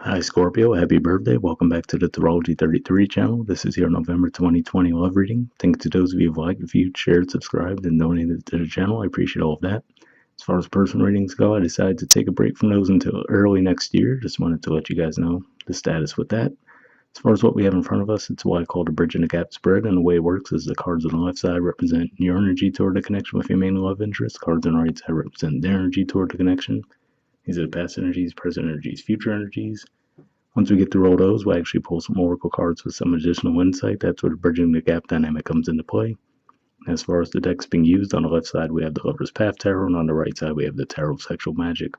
Hi Scorpio, happy birthday. Welcome back to the Astrology 33 channel. This is your November 2020 love reading. Thanks to those of you who've liked, viewed, shared, subscribed, and donated to the channel. I appreciate all of that. As far as personal readings go, I decided to take a break from those until early next year. Just wanted to let you guys know the status with that. As far as what we have in front of us, it's what I call the bridge and the gap spread, and the way it works is the cards on the left side represent your energy toward the connection with your main love interest. Cards on the right side represent their energy toward the connection. These are the past energies, present energies, future energies. Once we get through all those, we'll actually pull some oracle cards with some additional insight. That's where the bridging the gap dynamic comes into play. As far as the decks being used, on the left side we have the Lover's Path Tarot, and on the right side we have the Tarot of Sexual Magic.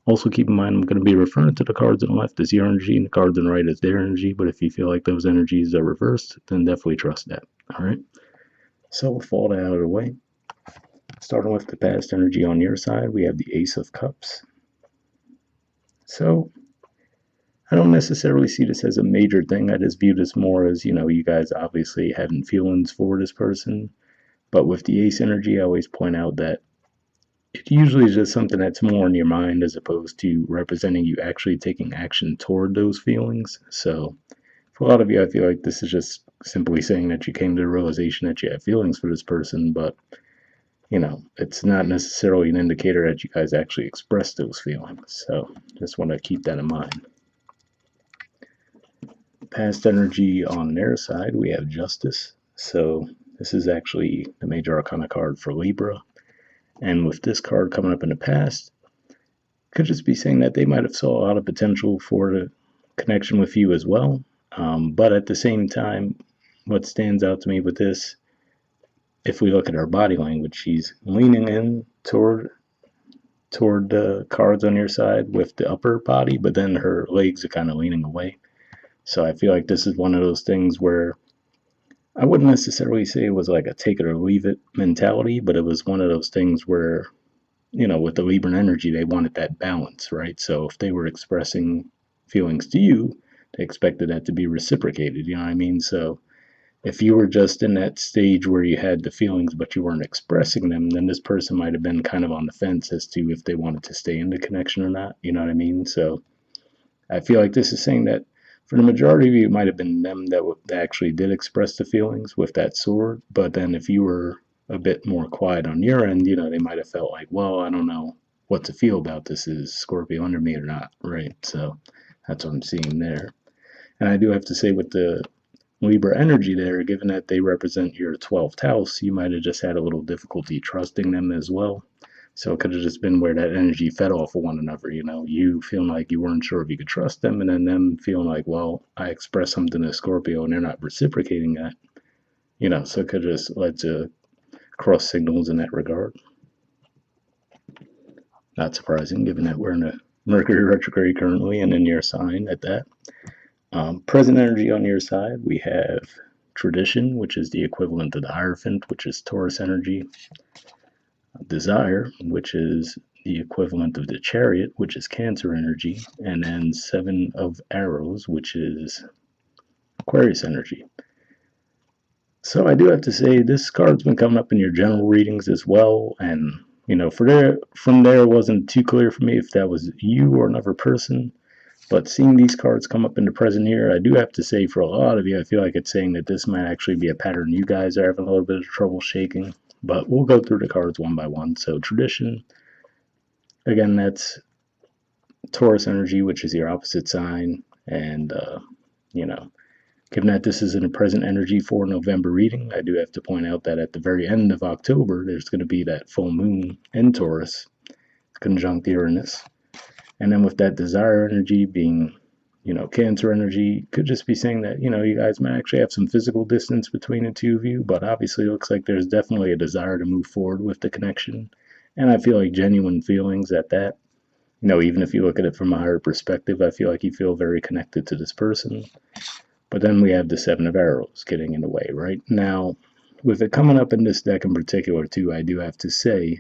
Also keep in mind I'm going to be referring to the cards on the left as your energy and the cards on the right as their energy, but if you feel like those energies are reversed, then definitely trust that. Alright? So with all that out of the way, starting with the past energy on your side, we have the Ace of Cups. So I don't necessarily see this as a major thing. I just view this more as, you guys obviously having feelings for this person. But with the ace energy, I always point out that it usually is just something that's more in your mind as opposed to representing you actually taking action toward those feelings. So for a lot of you, I feel like this is just simply saying that you came to the realization that you have feelings for this person, but it's not necessarily an indicator that you guys actually express those feelings. So just want to keep that in mind. Past energy on their side, we have Justice. So this is actually the major arcana card for Libra. And with this card coming up in the past, could just be saying that they might have saw a lot of potential for the connection with you as well. But at the same time, what stands out to me with this, if we look at her body language, she's leaning in toward the cards on your side with the upper body, but then her legs are kind of leaning away. So I feel like this is one of those things where I wouldn't necessarily say it was like a take it or leave it mentality, but it was one of those things where, with the Libran energy, they wanted that balance, right? So if they were expressing feelings to you, they expected that to be reciprocated, you know what I mean? So if you were just in that stage where you had the feelings but you weren't expressing them, then this person might have been kind of on the fence as to if they wanted to stay in the connection or not, you know what I mean? So I feel like this is saying that for the majority of you, it might have been them that actually did express the feelings with that sword. But then if you were a bit more quiet on your end, they might have felt like, well, I don't know what to feel about this. Is Scorpio under me or not, right? So that's what I'm seeing there. And I do have to say with the Libra energy there, given that they represent your 12th house, you might have just had a little difficulty trusting them as well. So it could have just been where that energy fed off of one another, you feeling like you weren't sure if you could trust them, and then them feeling like, well, I expressed something to Scorpio and they're not reciprocating that, so it could have just led to cross signals in that regard. Not surprising, given that we're in a Mercury retrograde currently and in your sign at that. Present energy on your side, we have Tradition, which is the equivalent of the Hierophant, which is Taurus energy. Desire, which is the equivalent of the Chariot, which is Cancer energy, and then Seven of Arrows, which is Aquarius energy. So I do have to say this card's been coming up in your general readings as well, and from there it wasn't too clear for me if that was you or another person. But seeing these cards come up in the present here, I do have to say for a lot of you, I feel like it's saying that this might actually be a pattern you guys are having a little bit of trouble shaking. But we'll go through the cards one by one. So Tradition, again, that's Taurus energy, which is your opposite sign. And, given that this is in a present energy for November reading, I do have to point out that at the very end of October, there's going to be that full moon in Taurus, conjunct Uranus. And then with that Desire energy being, Cancer energy, could just be saying that, you guys might actually have some physical distance between the two of you, but obviously it looks like there's definitely a desire to move forward with the connection. And I feel like genuine feelings at that. Even if you look at it from a higher perspective, I feel like you feel very connected to this person. But then we have the Seven of Arrows getting in the way, right? Now, with it coming up in this deck in particular, too, I do have to say,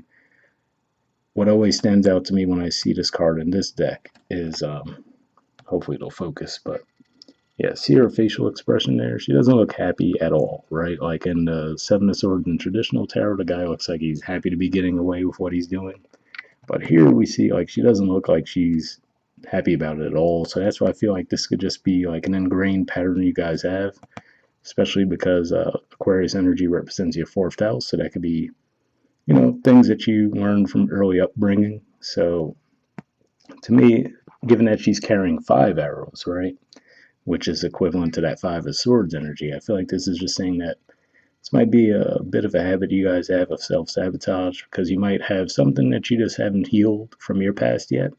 what always stands out to me when I see this card in this deck is, hopefully it'll focus, but yeah, see her facial expression there? She doesn't look happy at all, right? Like in the Seven of Swords in traditional tarot, the guy looks like he's happy to be getting away with what he's doing. But here we see, like, she doesn't look like she's happy about it at all. So that's why I feel like this could just be like an ingrained pattern you guys have, especially because Aquarius energy represents your fourth house. So that could be, things that you learned from early upbringing. So to me, given that she's carrying 5 arrows, right, which is equivalent to that 5 of swords energy, I feel like this is just saying that this might be a bit of a habit you guys have of self sabotage because you might have something that you just haven't healed from your past yet.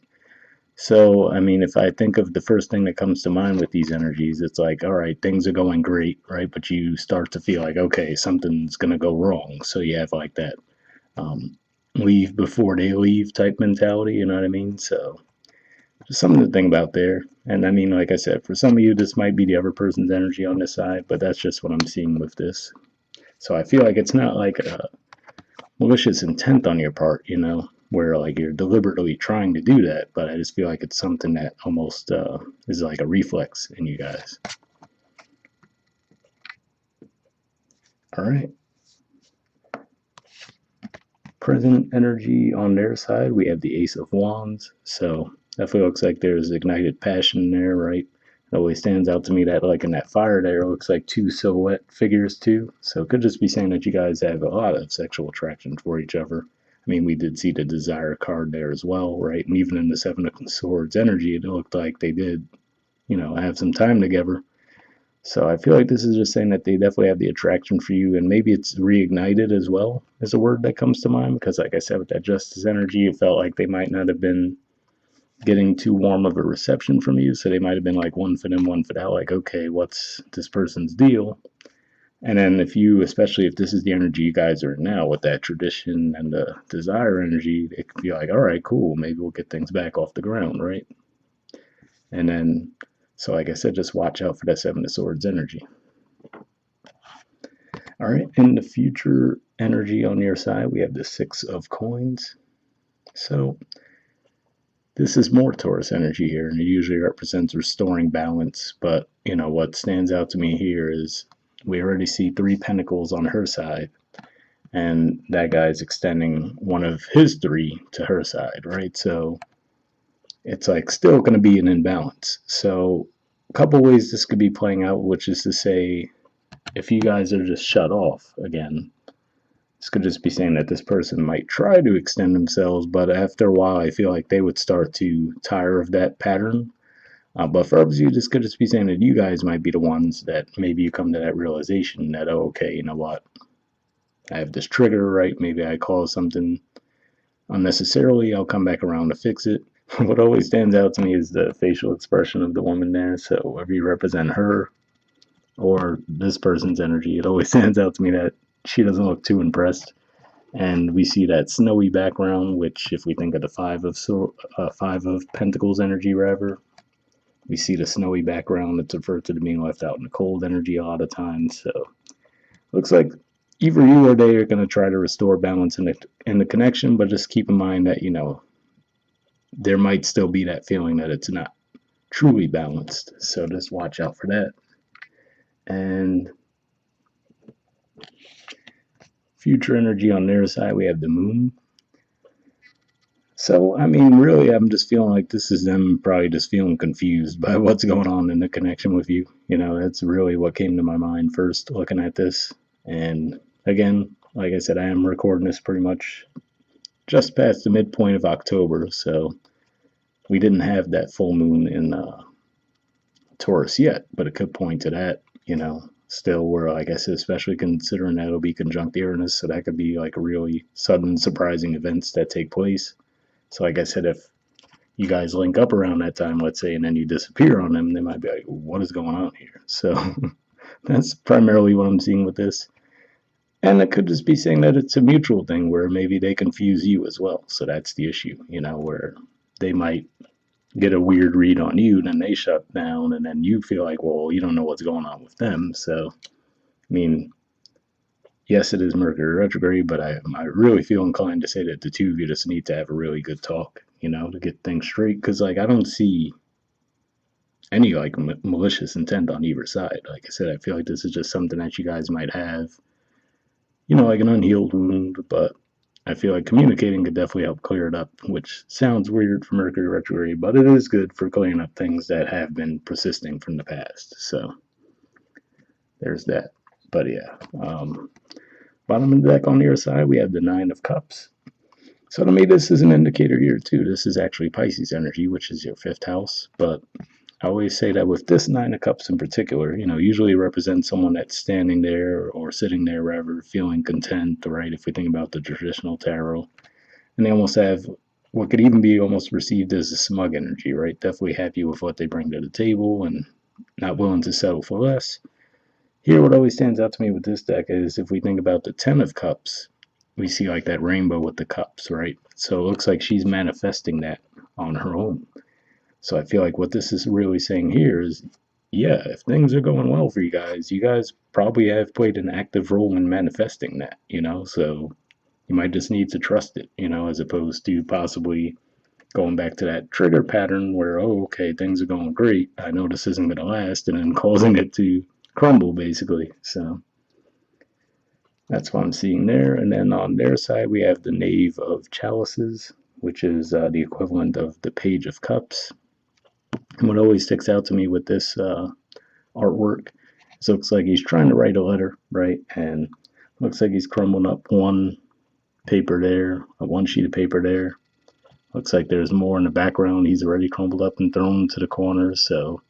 So, I mean, if I think of the first thing that comes to mind with these energies, it's like, all right, things are going great, right? But you start to feel like, okay, something's going to go wrong. So you have like that um, leave before they leave type mentality, you know what I mean? So just something to think about there. And I mean, like I said, for some of you, this might be the other person's energy on this side, but that's just what I'm seeing with this. So I feel like it's not like a malicious intent on your part, where like you're deliberately trying to do that, but I just feel like it's something that almost is like a reflex in you guys. All right. Present energy on their side, we have the Ace of Wands. So definitely looks like there's ignited passion there, right? It always stands out to me that like in that fire there, it looks like two silhouette figures too. So it could just be saying that you guys have a lot of sexual attraction for each other. I mean, we did see the desire card there as well, right? And even in the Seven of Swords energy, it looked like they did, have some time together. So I feel like this is just saying that they definitely have the attraction for you, and maybe it's reignited as well as a word that comes to mind. Because, like I said, with that justice energy, it felt like they might not have been getting too warm of a reception from you. So they might have been like one foot in, one foot out, like, okay, what's this person's deal? And then if you, especially if this is the energy you guys are in now with that tradition and the desire energy, it could be like, all right, cool, maybe we'll get things back off the ground, right? And then, so like I said, just watch out for that Seven of Swords energy. All right, in the future energy on your side, we have the Six of Coins. So this is more Taurus energy here, and it usually represents restoring balance. But, what stands out to me here is we already see 3 pentacles on her side, and that guy's extending one of his 3 to her side, right? So it's like still going to be an imbalance. So a couple ways this could be playing out, which is to say, if you guys are just shut off again, this could just be saying that this person might try to extend themselves, but after a while, I feel like they would start to tire of that pattern. But for others, you, this could just be saying that you guys might be the ones that maybe you come to that realization that, oh, okay, you know what? I have this trigger, right? Maybe I cause something unnecessarily. I'll come back around to fix it. What always stands out to me is the facial expression of the woman there. So, whether you represent her or this person's energy, it always stands out to me that she doesn't look too impressed. And we see that snowy background, which, if we think of the Five of Pentacles energy, rather, we see the snowy background that's referred to being left out in the cold energy a lot of times. So, looks like either you or they are going to try to restore balance in the connection, but just keep in mind that there might still be that feeling that it's not truly balanced. So just watch out for that. And future energy on their side, we have the moon. So, I mean, really, I'm just feeling like this is them probably just feeling confused by what's going on in the connection with you. That's really what came to my mind first looking at this. And again, like I said, I am recording this pretty much just past the midpoint of October. So we didn't have that full moon in Taurus yet, but it could point to that, still where, like I said, especially considering that it'll be conjunct Uranus. So that could be like a really sudden, surprising events that take place. So, like I said, if you guys link up around that time, let's say, and then you disappear on them, they might be like, what is going on here? So that's primarily what I'm seeing with this. And it could just be saying that it's a mutual thing where maybe they confuse you as well. So that's the issue, where they might get a weird read on you, then they shut down, and then you feel like, well, you don't know what's going on with them. So, I mean, yes, it is Mercury retrograde, but I really feel inclined to say that the two of you just need to have a really good talk, to get things straight. Because, like, I don't see any, like, malicious intent on either side. Like I said, I feel like this is just something that you guys might have, like an unhealed wound. But I feel like communicating could definitely help clear it up, which sounds weird for Mercury retrograde, but it is good for clearing up things that have been persisting from the past. So there's that. But yeah, bottom of the deck on your side, we have the Nine of Cups. So to me, this is an indicator here too. This is actually Pisces energy, which is your fifth house. But I always say that with this Nine of Cups in particular, usually represents someone that's standing there or sitting there wherever, feeling content, right? If we think about the traditional tarot, and they almost have what could even be almost received as a smug energy, right? Definitely happy with what they bring to the table and not willing to settle for less. Here, what always stands out to me with this deck is if we think about the Ten of Cups, we see like that rainbow with the cups, right? So it looks like she's manifesting that on her own. So I feel like what this is really saying here is, yeah, if things are going well for you guys probably have played an active role in manifesting that. So you might just need to trust it, as opposed to possibly going back to that trigger pattern where, oh, okay, things are going great. I know this isn't going to last, and then causing it to crumble, basically. So that's what I'm seeing there. And then on their side, we have the Knave of Chalices, which is the equivalent of the Page of Cups. And what always sticks out to me with this artwork is it looks like he's trying to write a letter, right? And looks like he's crumbling up one paper there, one sheet of paper there. Looks like there's more in the background. He's already crumbled up and thrown to the corners. So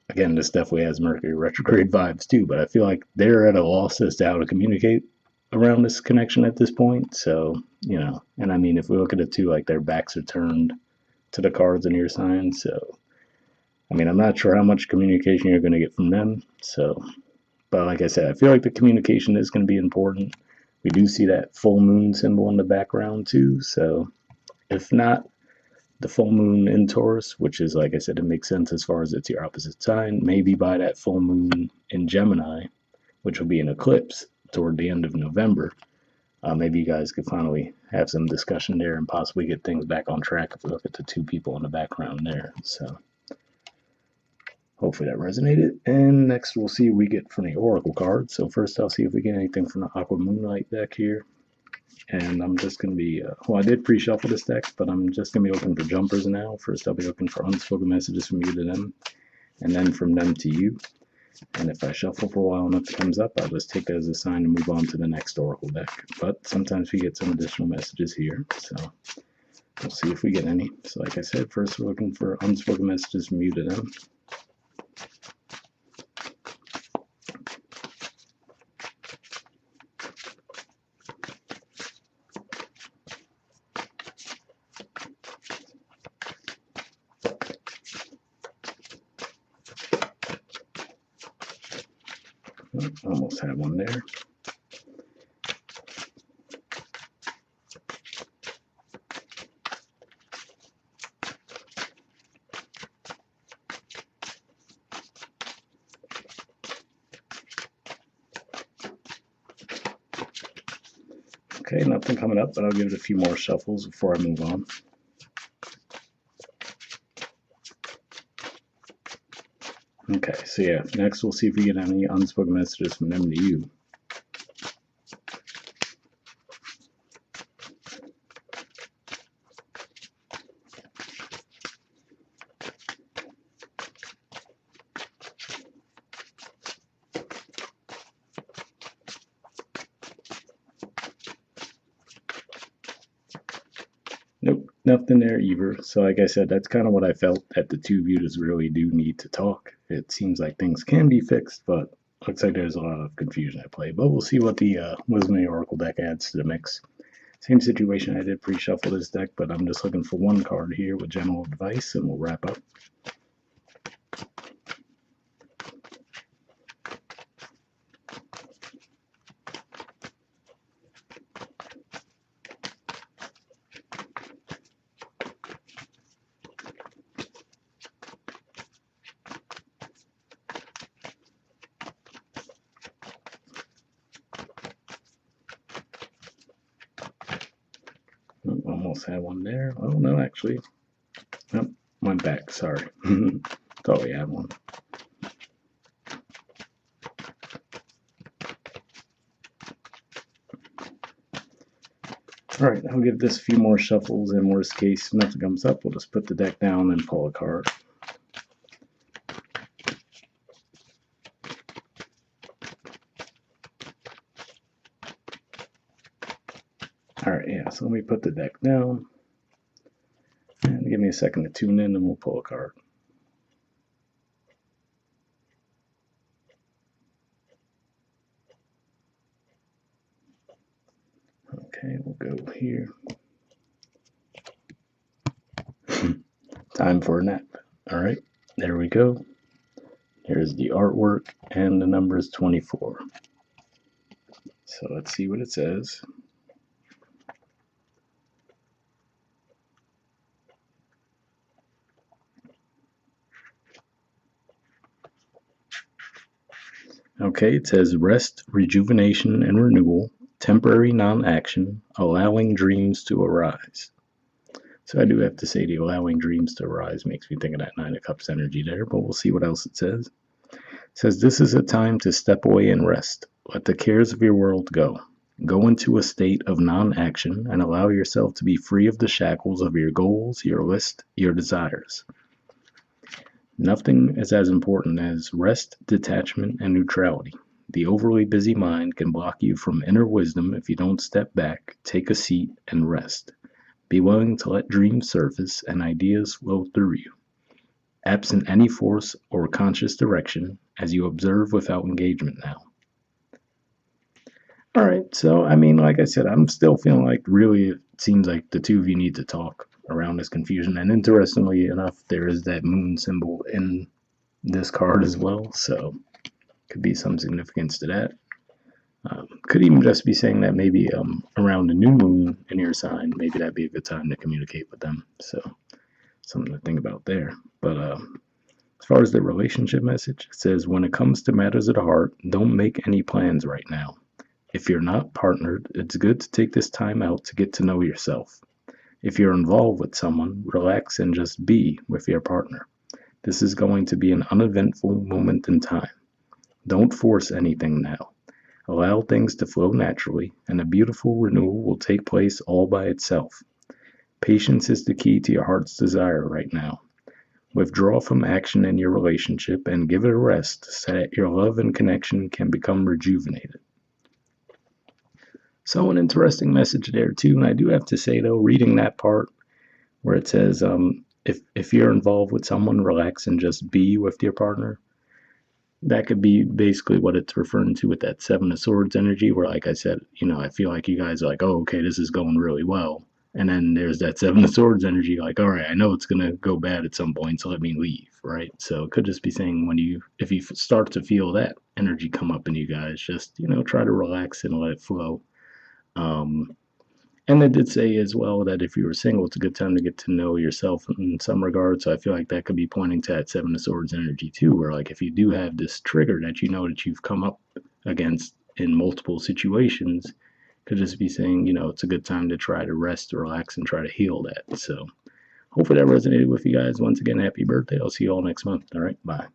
again, this definitely has Mercury retrograde vibes too, but I feel like they're at a loss as to how to communicate around this connection at this point. So, and I mean, if we look at it too, like their backs are turned to the cards in your sign. So, I mean, I'm not sure how much communication you're going to get from them. So, but like I said, I feel like the communication is going to be important. We do see that full moon symbol in the background too. So, if not the full moon in Taurus, which is, like I said, it makes sense as far as it's your opposite sign, maybe by that full moon in Gemini, which will be an eclipse toward the end of November, maybe you guys could finally have some discussion there and possibly get things back on track if we look at the two people in the background there. So hopefully that resonated. And next we'll see what we get from the Oracle card. So first I'll see if we get anything from the Aqua Moonlight deck here. And I'm just going to be, I did pre-shuffle this deck, but I'm just going to be looking for jumpers now. First, I'll be looking for unspoken messages from you to them, and then from them to you. And if I shuffle for a while and nothing comes up, I'll just take that as a sign and move on to the next Oracle deck. But sometimes we get some additional messages here, so we'll see if we get any. So like I said, first we're looking for unspoken messages from you to them. Almost had one there. Okay, nothing coming up, but I'll give it a few more shuffles before I move on. Okay, so yeah, next we'll see if we get any unspoken messages from them to you. Nope, nothing there either. So like I said, that's kind of what I felt, that the two of you just really do need to talk. It seems like things can be fixed, but looks like there's a lot of confusion at play. But we'll see what the Wisdom of the Oracle deck adds to the mix. Same situation, I did pre-shuffle this deck, but I'm just looking for one card here with general advice, and we'll wrap up. Almost had one there. Oh, no, actually. Nope, went back. Sorry. Thought we had one. All right, I'll give this a few more shuffles, and worst case, if nothing comes up, we'll just put the deck down and pull a card. All right, yeah, so let me put the deck down. And give me a second to tune in, and we'll pull a card. Okay, we'll go here. Time for a nap. All right, there we go. Here's the artwork, and the number is 24. So let's see what it says. Okay, it says rest, rejuvenation, and renewal, temporary non-action, allowing dreams to arise. So I do have to say the allowing dreams to arise makes me think of that Nine of Cups energy there, but we'll see what else it says. It says this is a time to step away and rest. Let the cares of your world go. Go into a state of non-action and allow yourself to be free of the shackles of your goals, your list, your desires. Nothing is as important as rest, detachment, and neutrality. The overly busy mind can block you from inner wisdom if you don't step back, take a seat, and rest. Be willing to let dreams surface and ideas flow through you, absent any force or conscious direction, as you observe without engagement now. All right, so I mean, like I said, I'm still feeling like really it seems like the two of you need to talk around this confusion. And interestingly enough, there is that moon symbol in this card as well, so could be some significance to that. Could even just be saying that maybe around the new moon in your sign, maybe that'd be a good time to communicate with them. So something to think about there. But as far as the relationship message, it says when it comes to matters of the heart, don't make any plans right now. If you're not partnered, it's good to take this time out to get to know yourself. If you're involved with someone, relax and just be with your partner. This is going to be an uneventful moment in time. Don't force anything now. Allow things to flow naturally, and a beautiful renewal will take place all by itself. Patience is the key to your heart's desire right now. Withdraw from action in your relationship and give it a rest so that your love and connection can become rejuvenated. So an interesting message there too, and I do have to say though, reading that part where it says, if you're involved with someone, relax and just be with your partner. That could be basically what it's referring to with that Seven of Swords energy, where, like I said, I feel like you guys are like, oh, okay, this is going really well. And then there's that Seven of Swords energy, like, all right, I know it's going to go bad at some point, so let me leave, right? So it could just be saying if you start to feel that energy come up in you guys, just, try to relax and let it flow. And it did say as well that if you were single, it's a good time to get to know yourself in some regards. So I feel like that could be pointing to that Seven of Swords energy too, where like if you do have this trigger that that you've come up against in multiple situations, could just be saying, it's a good time to try to rest, relax, and try to heal that. So hopefully that resonated with you guys. Once again, happy birthday. I'll see you all next month. All right, bye.